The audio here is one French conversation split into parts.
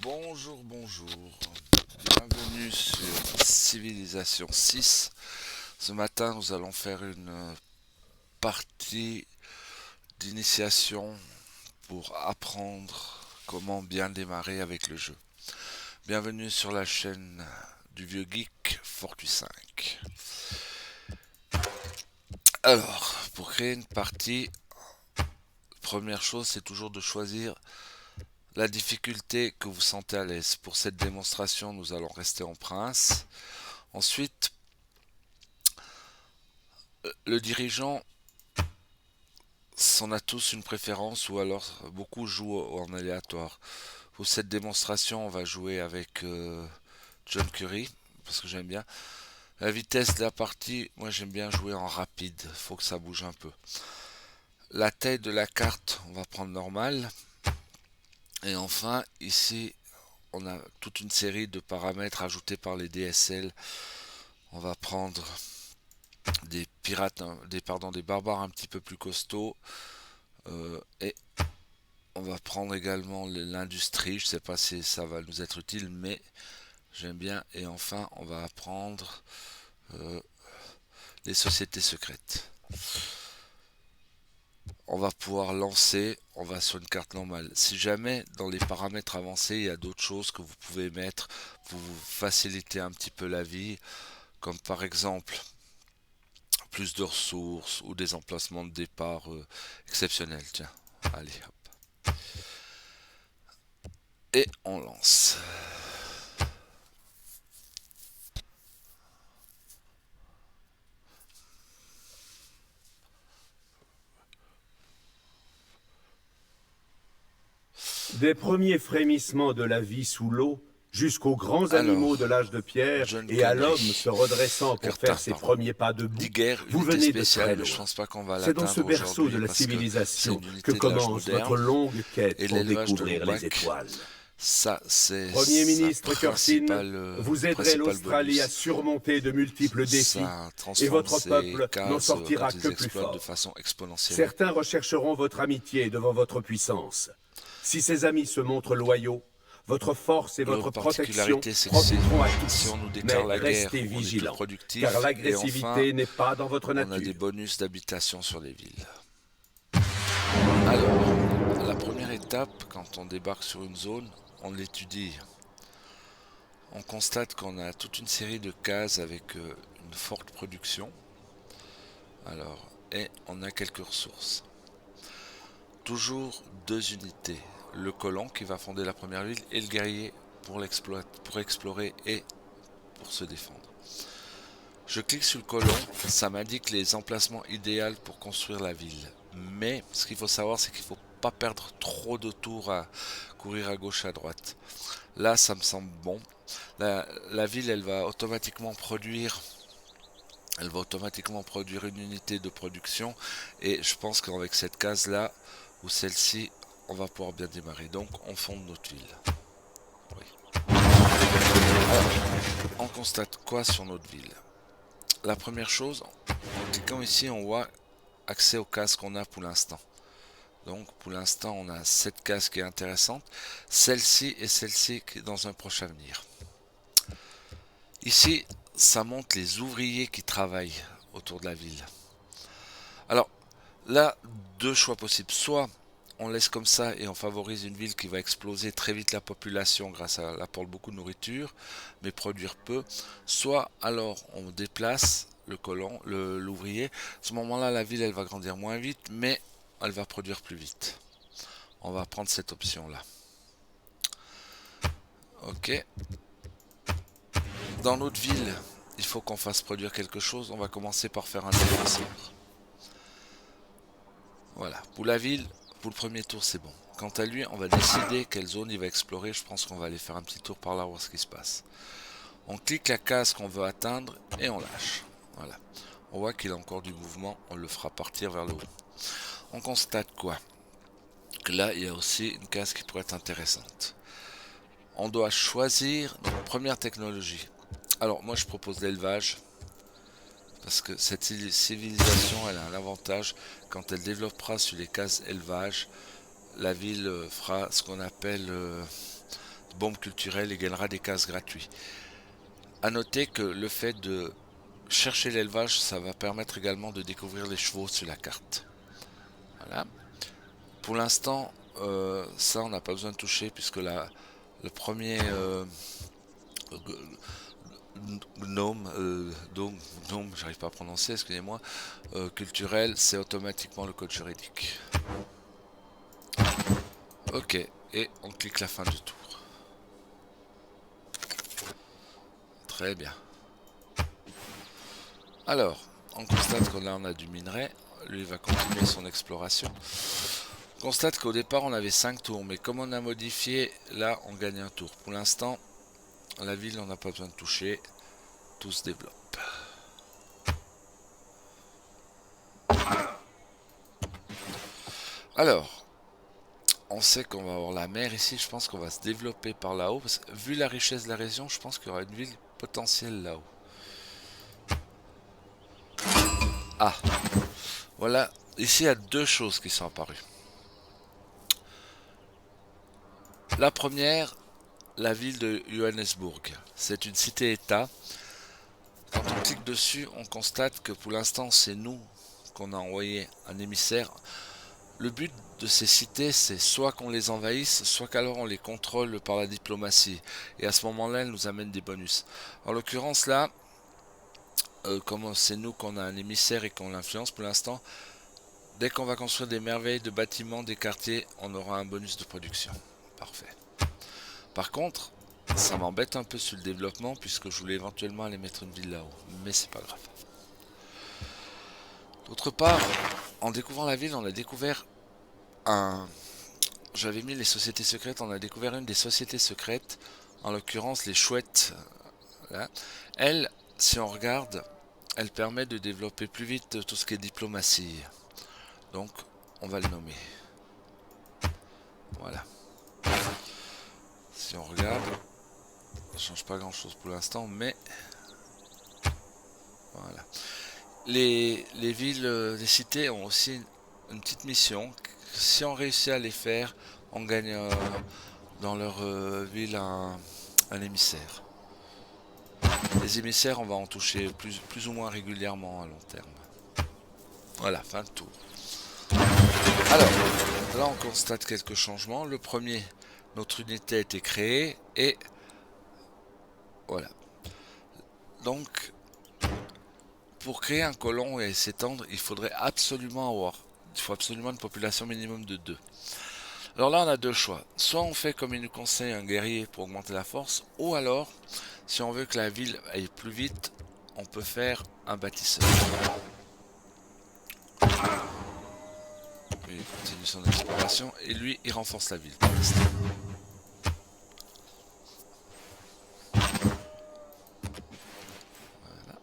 Bonjour, bonjour. Bienvenue sur Civilisation 6. Ce matin, nous allons faire une partie d'initiation pour apprendre comment bien démarrer avec le jeu. Bienvenue sur la chaîne du vieux geek Fortu 5. Alors, pour créer une partie, première chose, c'est toujours de choisir la difficulté que vous sentez à l'aise. Pour cette démonstration, nous allons rester en prince. Ensuite, le dirigeant, on a tous une préférence ou alors beaucoup jouent en aléatoire. Pour cette démonstration, on va jouer avec John Curry parce que j'aime bien. La vitesse de la partie, moi j'aime bien jouer en rapide, faut que ça bouge un peu. La taille de la carte, on va prendre normal. Et enfin, ici, on a toute une série de paramètres ajoutés par les DSL. On va prendre des pirates, des barbares un petit peu plus costauds. Et on va prendre également l'industrie. Je sais pas si ça va nous être utile, mais j'aime bien. Et enfin, on va apprendre les sociétés secrètes. On va pouvoir lancer, on va sur une carte normale. Si jamais dans les paramètres avancés, il y a d'autres choses que vous pouvez mettre pour vous faciliter un petit peu la vie, comme par exemple plus de ressources ou des emplacements de départ exceptionnels. Tiens, allez hop. Et on lance. Des premiers frémissements de la vie sous l'eau jusqu'aux grands animaux Alors, de l'âge de pierre John et à Connery. l'homme se redressant pour faire ses premiers pas debout, Diguer, vous unité venez de spéciale, très mais je loin. pense pas qu'on va C'est dans ce l'atteindre berceau de aujourd'hui la parce que c'est civilisation une que unité de l'âge commence votre moderne. longue quête Et pour l'élevage de découvrir les l'ouac, étoiles. ça c'est Premier sa ministre Curtin, vous aiderez principal l'Australie à bonus. surmonter de multiples défis Ça et transforme votre ses peuple n'en cases sortira quand que ils plus exploitent de fort. façon exponentielle. Certains rechercheront votre amitié devant votre puissance. Si ces amis se montrent loyaux, votre force et votre L'autre protection particularité, c'est que profiteront à si tous. on nous Mais déclare la guerre, restez on est plus vigilants, productif. car Et enfin, l'agressivité n'est pas dans votre on a des nature. bonus d'habitation sur les villes. Alors, la première étape, quand on débarque sur une zone, on l'étudie. On constate qu'on a toute une série de cases avec une forte production. Alors, et on a quelques ressources. Toujours deux unités. Le colon qui va fonder la première ville et le guerrier pour explorer et pour se défendre. Je clique sur le colon, ça m'indique les emplacements idéaux pour construire la ville. Mais ce qu'il faut savoir, c'est qu'il ne faut pas perdre trop de tours à courir à gauche à droite. Là, ça me semble bon. La ville, elle va automatiquement produire une unité de production et je pense qu'avec cette case là ou celle-ci on va pouvoir bien démarrer, donc on fonde notre ville. Oui. Alors, on constate quoi sur notre ville? La première chose, en cliquant ici on voit accès aux cases qu'on a pour l'instant. Donc pour l'instant on a cette case qui est intéressante, celle-ci et celle-ci qui est dans un prochain avenir. Ici ça montre les ouvriers qui travaillent autour de la ville. Alors là, deux choix possibles. Soit on laisse comme ça et on favorise une ville qui va exploser très vite la population grâce à l'apport de beaucoup de nourriture, mais produire peu. Soit alors on déplace le colon, l'ouvrier. À ce moment-là, la ville elle va grandir moins vite, mais elle va produire plus vite. On va prendre cette option-là. Ok. Dans notre ville, il faut qu'on fasse produire quelque chose. On va commencer par faire un défenseur. Voilà, pour la ville, pour le premier tour, c'est bon. Quant à lui, on va décider quelle zone il va explorer. Je pense qu'on va aller faire un petit tour par là, voir ce qui se passe. On clique la case qu'on veut atteindre et on lâche. Voilà. On voit qu'il a encore du mouvement, on le fera partir vers le haut. On constate quoi? Que là, il y a aussi une case qui pourrait être intéressante. On doit choisir notre première technologie. Alors, moi, je propose l'élevage. Parce que cette civilisation, elle a un avantage. Quand elle développera sur les cases élevage, la ville fera ce qu'on appelle bombe culturelle et gagnera des cases gratuits. A noter que le fait de chercher l'élevage, ça va permettre également de découvrir les chevaux sur la carte. Voilà. Pour l'instant, ça on n'a pas besoin de toucher puisque le premier gnome, j'arrive pas à prononcer, excusez-moi, culturel, c'est automatiquement le code juridique. Ok, et on clique la fin du tour. Très bien. Alors, on constate que là on a du minerai. Lui va continuer son exploration. On constate qu'au départ on avait 5 tours, mais comme on a modifié, là on gagne un tour. Pour l'instant, la ville on n'a pas besoin de toucher. Tout se développe. Alors, on sait qu'on va avoir la mer ici, je pense qu'on va se développer par là-haut. Vu la richesse de la région, je pense qu'il y aura une ville potentielle là-haut. Ah, voilà, ici il y a deux choses qui sont apparues. La première, la ville de Johannesburg. C'est une cité-État. Quand on clique dessus, on constate que pour l'instant, c'est nous qu'on a envoyé un émissaire. Le but de ces cités, c'est soit qu'on les envahisse, soit qu'alors on les contrôle par la diplomatie. Et à ce moment-là, elles nous amènent des bonus. En l'occurrence, là, comme c'est nous qu'on a un émissaire et qu'on l'influence pour l'instant, dès qu'on va construire des merveilles de bâtiments, des quartiers, on aura un bonus de production. Parfait. Par contre, ça m'embête un peu sur le développement puisque je voulais éventuellement aller mettre une ville là-haut. Mais c'est pas grave. D'autre part, en découvrant la ville, on a découvert un... J'avais mis les sociétés secrètes, on a découvert une des sociétés secrètes, en l'occurrence les chouettes. Là. Elle, si on regarde, elle permet de développer plus vite tout ce qui est diplomatie. Donc, on va le nommer. Voilà. Si on regarde, ça change pas grand chose pour l'instant, mais voilà. Les villes, les cités ont aussi une petite mission. Si on réussit à les faire, on gagne dans leur ville un émissaire. Les émissaires, on va en toucher plus ou moins régulièrement à long terme. Voilà, fin de tour. Alors, là on constate quelques changements. Le premier, notre unité a été créée et voilà. Donc, pour créer un colon et s'étendre, il faut absolument une population minimum de 2. Alors là, on a deux choix. Soit on fait comme il nous conseille un guerrier pour augmenter la force, ou alors, si on veut que la ville aille plus vite, on peut faire un bâtisseur. Il continue son exploration et lui, il renforce la ville pour l'instant. Voilà.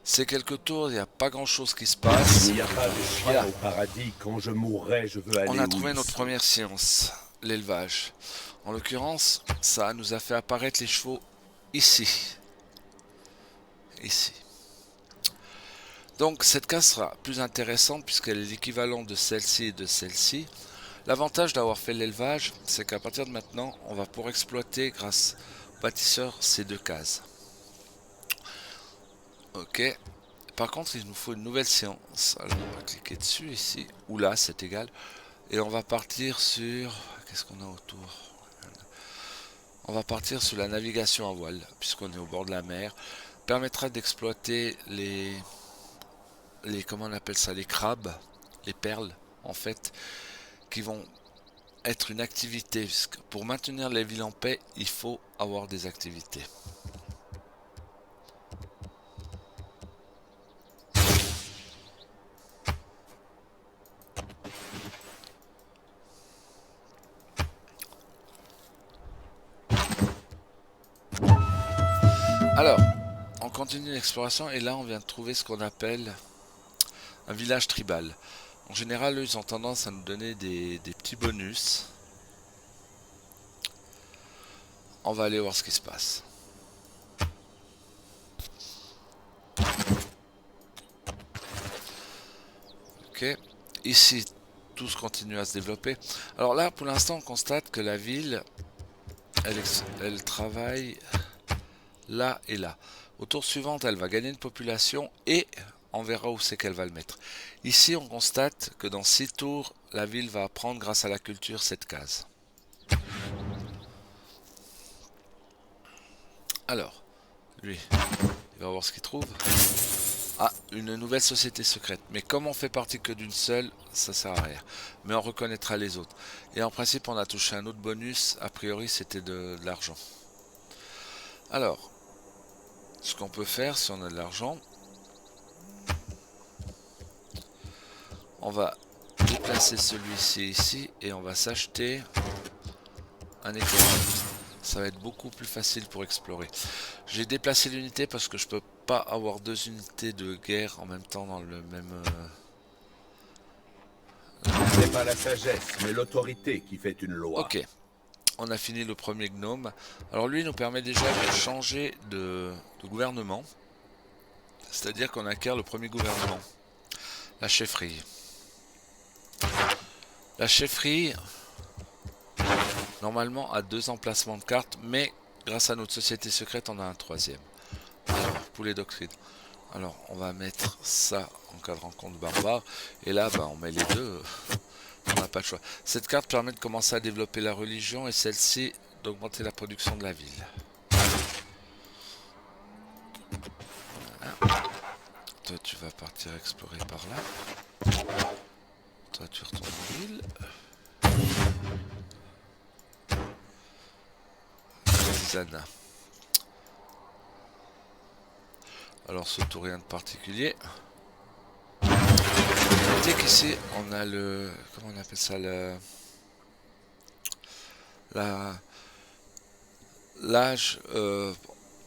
C'est quelques tours, il n'y a pas grand chose qui se passe. Il n'y a pas de chien au paradis. Quand je mourrai, je veux aller On a où trouvé ils notre sont. première science, l'élevage. En l'occurrence, ça nous a fait apparaître les chevaux ici. Ici. Donc cette case sera plus intéressante puisqu'elle est l'équivalent de celle-ci et de celle-ci. L'avantage d'avoir fait l'élevage, c'est qu'à partir de maintenant, on va pouvoir exploiter grâce au bâtisseur ces deux cases. Ok. Par contre, il nous faut une nouvelle séance. Alors on va cliquer dessus ici, ou là, c'est égal. Et on va partir sur... Qu'est-ce qu'on a autour? On va partir sur la navigation à voile, puisqu'on est au bord de la mer. Permettra d'exploiter comment on appelle ça, les crabes, les perles, en fait, qui vont être une activité. Pour maintenir les villes en paix, il faut avoir des activités. Alors, on continue l'exploration et là on vient de trouver ce qu'on appelle un village tribal. En général, eux, ils ont tendance à nous donner des petits bonus. On va aller voir ce qui se passe. Ok. Ici, tous continuent à se développer. Alors là, pour l'instant, on constate que la ville, elle travaille là et là. Au tour suivant, elle va gagner une population et on verra où c'est qu'elle va le mettre. Ici, on constate que dans 6 tours, la ville va prendre, grâce à la culture, cette case. Alors, lui, il va voir ce qu'il trouve. Ah, une nouvelle société secrète. Mais comme on fait partie que d'une seule, ça sert à rien. Mais on reconnaîtra les autres. Et en principe, on a touché un autre bonus. A priori, c'était de l'argent. Alors, ce qu'on peut faire, si on a de l'argent, on va déplacer celui-ci ici et on va s'acheter un éclairage. Ça va être beaucoup plus facile pour explorer. J'ai déplacé l'unité parce que je peux pas avoir 2 unités de guerre en même temps dans le même... Ce n'est pas la sagesse, mais l'autorité qui fait une loi. Ok, on a fini le premier gnome. Alors lui nous permet déjà de changer de gouvernement. C'est-à-dire qu'on acquiert le premier gouvernement. La chefferie. La chefferie, normalement, a 2 emplacements de cartes, mais grâce à notre société secrète, on a un 3e. Alors, pour les doctrines. Alors, on va mettre ça en cas de rencontre barbare. Et là, on met les deux. On n'a pas le choix. Cette carte permet de commencer à développer la religion et celle-ci d'augmenter la production de la ville. Voilà. Toi, tu vas partir explorer par là. Toi, tu retournes en ville. Zana. Alors, ce tour, rien de particulier. Notez qu'ici, on a le... Comment on appelle ça, l'âge...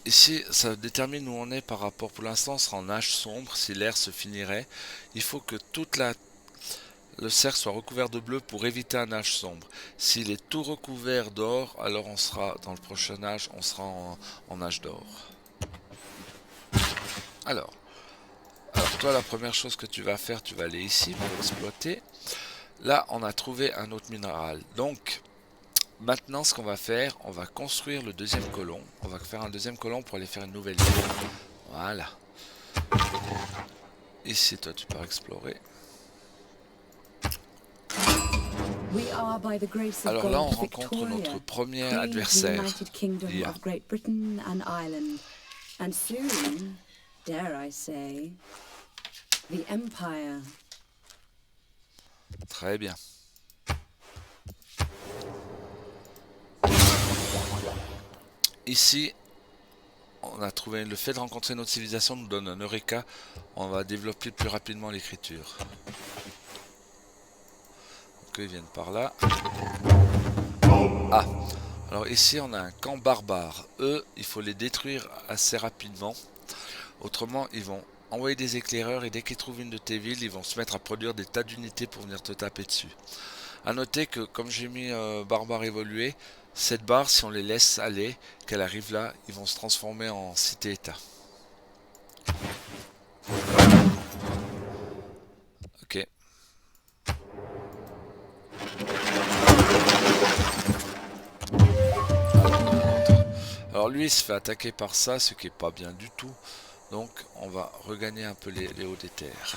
ici, ça détermine où on est par rapport... Pour l'instant, on sera en âge sombre. Si l'ère se finirait, il faut que le cercle soit recouvert de bleu pour éviter un âge sombre. S'il est tout recouvert d'or, alors on sera, dans le prochain âge, on sera en âge d'or. Alors, toi, la première chose que tu vas faire, tu vas aller ici pour exploiter. Là, on a trouvé un autre minéral. Donc, maintenant, ce qu'on va faire, on va construire le deuxième colon. On va faire un deuxième colon pour aller faire une nouvelle ville. Voilà. Ici, toi, tu pars explorer. Alors là, on rencontre notre premier adversaire. Yeah. And soon, dare I say, the Empire. Très bien. Ici, on a trouvé le fait de rencontrer notre civilisation nous donne un Eureka. On va développer plus rapidement l'écriture. Donc ils viennent par là. Ah, alors ici on a un camp barbare. Eux, il faut les détruire assez rapidement. Autrement, ils vont envoyer des éclaireurs et dès qu'ils trouvent une de tes villes, ils vont se mettre à produire des tas d'unités pour venir te taper dessus. A noter que comme j'ai mis barbare évolué, cette barre, si on les laisse aller, qu'elle arrive là, ils vont se transformer en cité-état. Ok. Alors lui, il se fait attaquer par ça, ce qui est pas bien du tout. Donc on va regagner un peu les hauts des terres.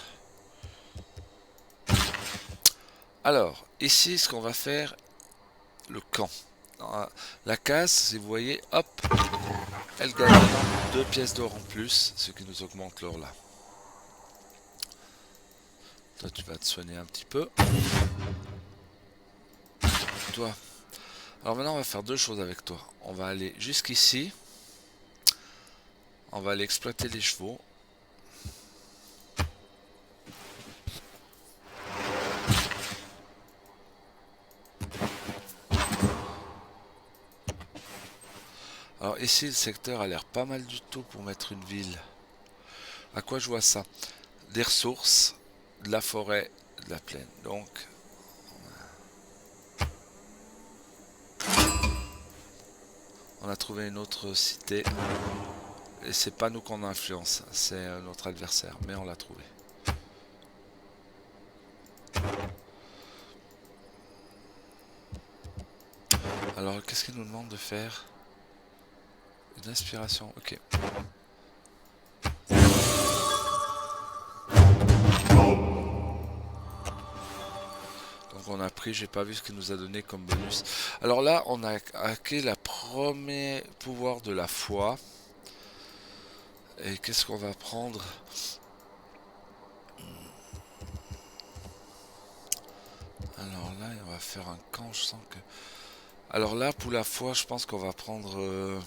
Alors, ici, ce qu'on va faire, le camp. La case, si vous voyez, hop, elle gagne 2 pièces d'or en plus, ce qui nous augmente l'or là. Toi, tu vas te soigner un petit peu. Toi. Alors maintenant, on va faire 2 choses avec toi. On va aller jusqu'ici. On va aller exploiter les chevaux. Alors ici, le secteur a l'air pas mal du tout pour mettre une ville. À quoi je vois ça? Des ressources, de la forêt, de la plaine. Donc, on a trouvé une autre cité. Et c'est pas nous qu'on influence, c'est notre adversaire. Mais on l'a trouvé. Alors, qu'est-ce qu'il nous demande de faire? Une inspiration, ok. Donc on a pris, j'ai pas vu ce qu'il nous a donné comme bonus. Alors là, on a hacké la premier pouvoir de la foi. Et qu'est-ce qu'on va prendre? Alors là, on va faire un camp, je sens que... Alors là, pour la foi, je pense qu'on va prendre...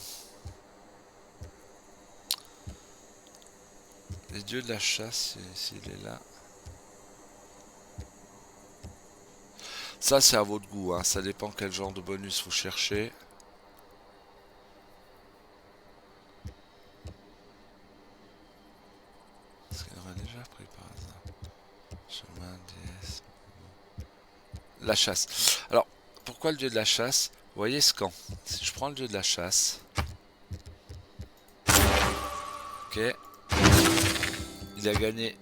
les dieux de la chasse, s'il est là. Ça, c'est à votre goût, hein. Ça dépend quel genre de bonus vous cherchez. Est-ce qu'il aurait déjà pris par hasard? Chemin, déesse... La chasse. Alors, pourquoi le dieu de la chasse? Vous voyez ce camp? Si je prends le dieu de la chasse... Ok. Il a gagné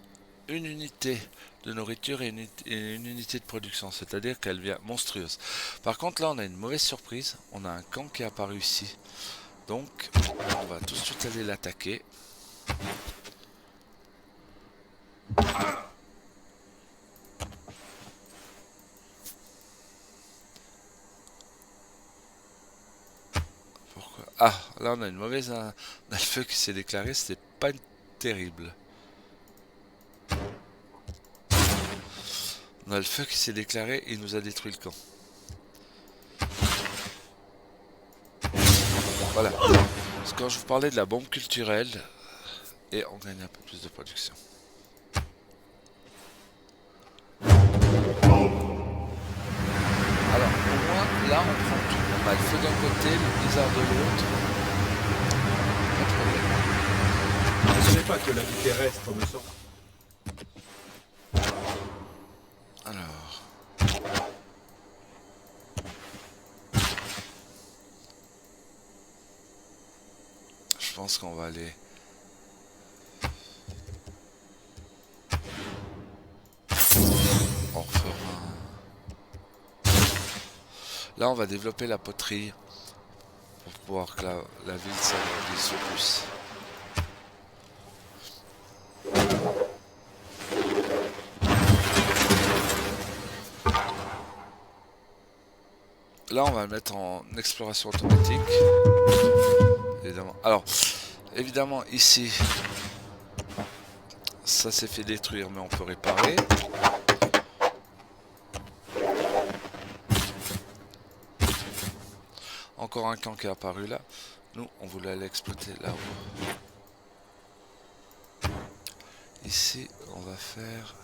une unité de nourriture et une unité de production, c'est-à-dire qu'elle devient monstrueuse. Par contre, là, on a une mauvaise surprise. On a un camp qui est apparu ici. Donc, on va tout de suite aller l'attaquer. Pourquoi? Ah, là, on a une mauvaise... On a le feu qui s'est déclaré, c'était pas terrible. On a le feu qui s'est déclaré et il nous a détruit le camp. Voilà. Parce que quand je vous parlais de la bombe culturelle, et on gagne un peu plus de production. Alors, au moins, là, on prend tout. On a le feu d'un côté, le blizzard de l'autre. Pas de problème. Ce n'est pas que la vie terrestre me semble. Alors... Je pense qu'on va aller... On refera... Là, on va développer la poterie pour pouvoir que la ville s'agrandisse plus. Là, on va le mettre en exploration automatique. Évidemment. Alors, évidemment, ici, ça s'est fait détruire, mais on peut réparer. Encore un camp qui est apparu là. Nous, on voulait aller exploiter là-haut. Ici, on va faire...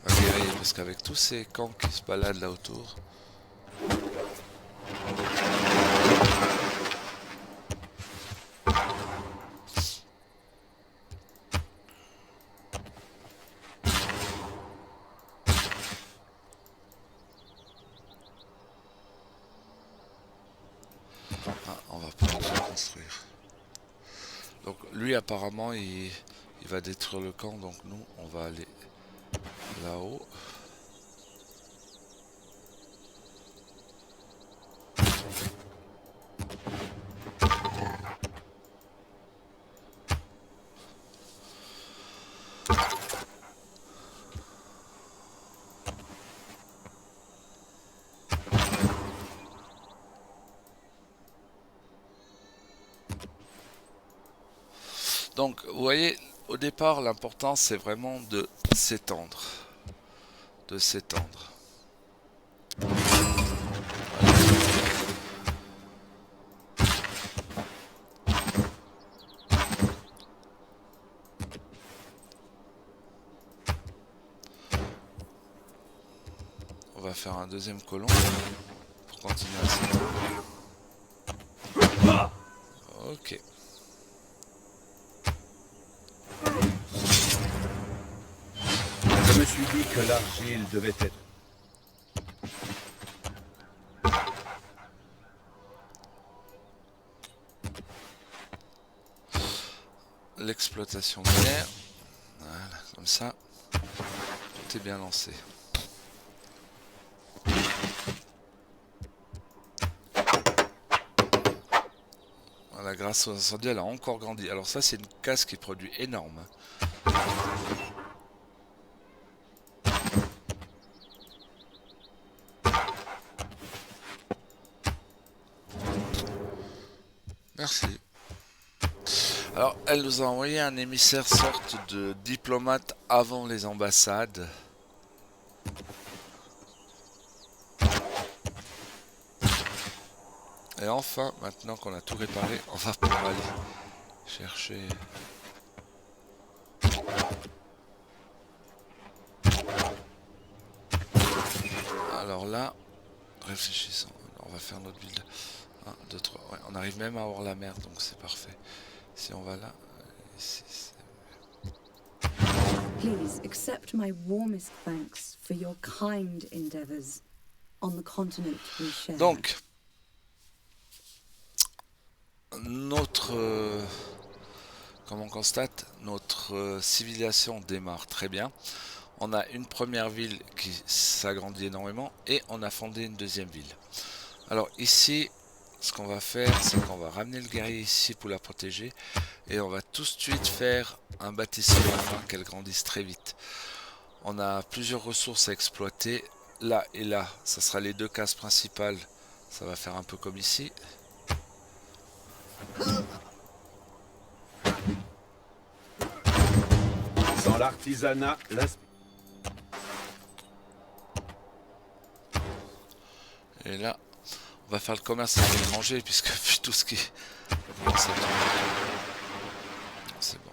un guerrier, parce qu'avec tous ces camps qui se baladent là autour... Ah, on va pouvoir se construire. Donc lui apparemment il va détruire le camp, donc nous on va aller là-haut. Donc vous voyez, au départ l'important c'est vraiment de s'étendre. De s'étendre. On va faire un deuxième colon pour continuer à s'étendre. Ok. Je me suis dit que l'argile devait être... L'exploitation minière. Voilà, comme ça. tout est bien lancé. Voilà, grâce aux incendies, elle a encore grandi. Alors ça, c'est une casse qui produit énorme. Merci. Alors, elle nous a envoyé un émissaire sorte de diplomate avant les ambassades. Et enfin, maintenant qu'on a tout réparé, on va pouvoir aller chercher... Alors là, réfléchissons. Alors, on va faire notre build. 1, 2, 3. Ouais, on arrive même à avoir la mer, donc c'est parfait. Si on va là... Ici, Please accept my warmest thanks for your kind endeavors on the continent we share. donc, notre... comme on constate, notre civilisation démarre très bien. On a une première ville qui s'agrandit énormément et on a fondé une deuxième ville. Alors ici, ce qu'on va faire, c'est qu'on va ramener le guerrier ici pour la protéger et on va tout de suite faire un bâtissement afin qu'elle grandisse très vite. On a plusieurs ressources à exploiter. Là et là, ça sera les deux cases principales. Ça va faire un peu comme ici. Dans l'artisanat, Et là, on va faire le commerce avec le manger puisque vu tout ce qui... Bon, c'est bon.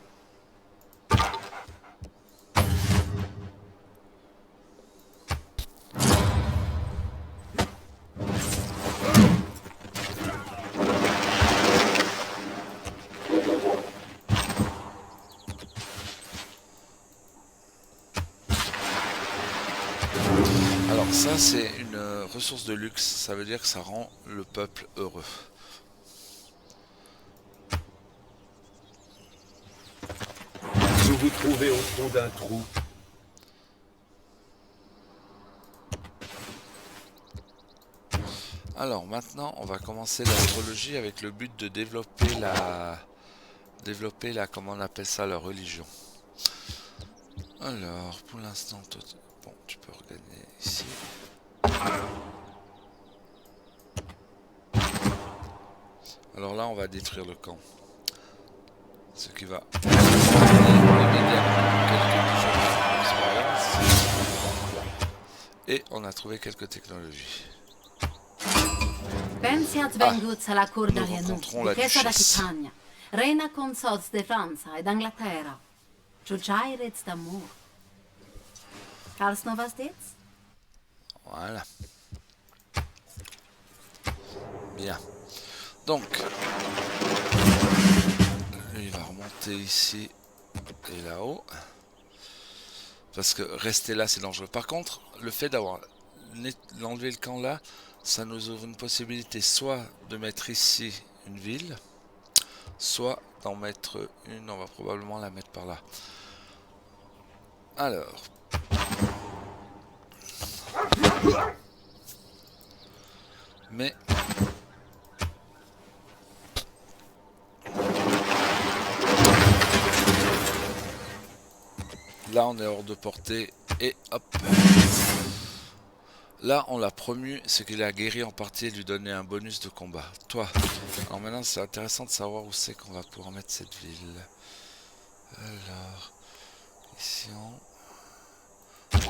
Alors ça c'est une ressource de luxe, ça veut dire que ça rend le peuple heureux. vous vous trouvez au fond d'un trou. Alors maintenant on va commencer l'astrologie avec le but de développer la comment on appelle ça, la religion. Alors pour l'instant bon, tu peux regagner ici. Alors là on va détruire le camp, ce qui va et on a trouvé quelques technologies. Pensi a Svengus alla corda nous Rianu, rencontrons la duchessa da duchesse. Titania, reina consorte de Franza e d'Angleterra. Giugiairez d'amour. Karls noch was dit? Voilà. Bien. Donc, lui, il va remonter ici et là-haut. Parce que rester là, c'est dangereux. Par contre, le fait d'avoir enlevé le camp là, ça nous ouvre une possibilité soit de mettre ici une ville, soit d'en mettre une, on va probablement la mettre par là. Alors. Mais là on est hors de portée et hop. Là on l'a promu, ce qu'il a guéri en partie et lui donner un bonus de combat. Toi, alors maintenant c'est intéressant de savoir où c'est qu'on va pouvoir mettre cette ville. Alors, ici je suis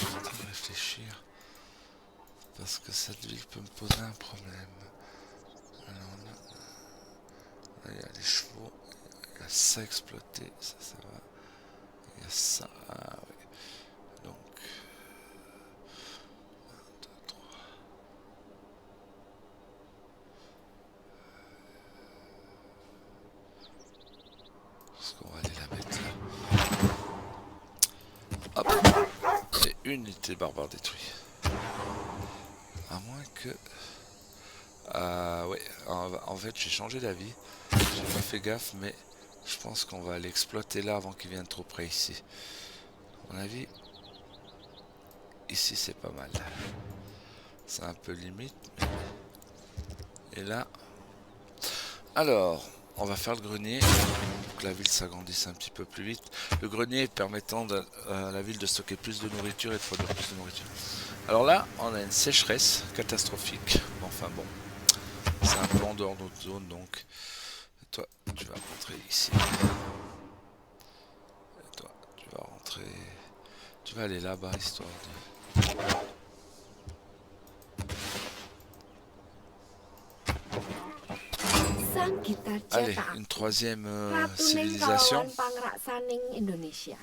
en train de réfléchir. Parce que cette ville peut me poser un problème. Alors là, il y a les chevaux, il y a ça exploité, ça va. Il y a ça, ah oui. Donc, 1, 2, 3. Est-ce qu'on va aller la mettre là? Hop. Et une unité barbare détruite. À moins que... ouais, en fait j'ai changé d'avis. J'ai pas fait gaffe, mais je pense qu'on va aller exploiter là avant qu'il vienne trop près ici. À mon avis, ici c'est pas mal. C'est un peu limite. Et là, alors, on va faire le grenier. Que la ville s'agrandisse un petit peu plus vite. Le grenier permettant à la ville de stocker plus de nourriture et de produire plus de nourriture. Alors là, on a une sécheresse catastrophique. Enfin bon, c'est un peu en dehors de notre zone, donc toi, tu vas rentrer ici. Et toi, tu vas rentrer. Tu vas aller là-bas, histoire de... Sang gitar Allez, cetak une troisième ratuning civilisation. kalawan pangraksaning Indonesia.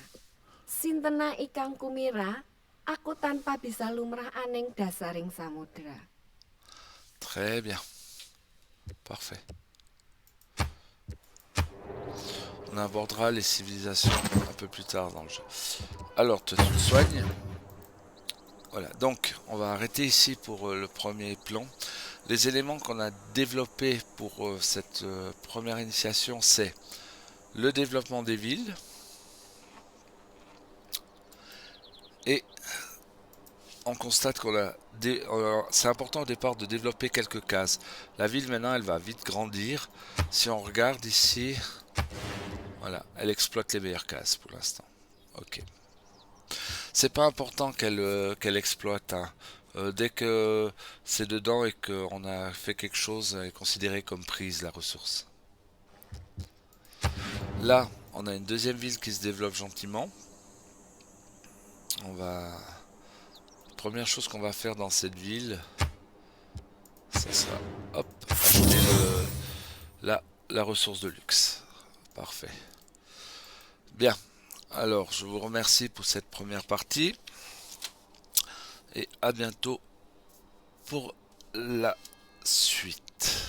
Sintena ikang kumira, aku tanpa bisa lumrah aning dasaring samudra. Très bien. Parfait. On abordera les civilisations un peu plus tard dans le jeu. Alors, toi, tu le soignes. Voilà, donc on va arrêter ici pour le premier plan. Les éléments qu'on a développés pour cette première initiation, c'est le développement des villes et on constate qu'on a c'est important au départ de développer quelques cases. La ville maintenant elle va vite grandir. Si on regarde ici, voilà, elle exploite les meilleures cases pour l'instant. Ok. C'est pas important qu'elle exploite. Hein. Dès que c'est dedans et qu'on a fait quelque chose, elle est considérée comme prise la ressource. Là, on a une deuxième ville qui se développe gentiment. On va... Première chose qu'on va faire dans cette ville, ça sera, hop, acheter la ressource de luxe. Parfait. Bien. Alors, je vous remercie pour cette première partie. Et à bientôt pour la suite.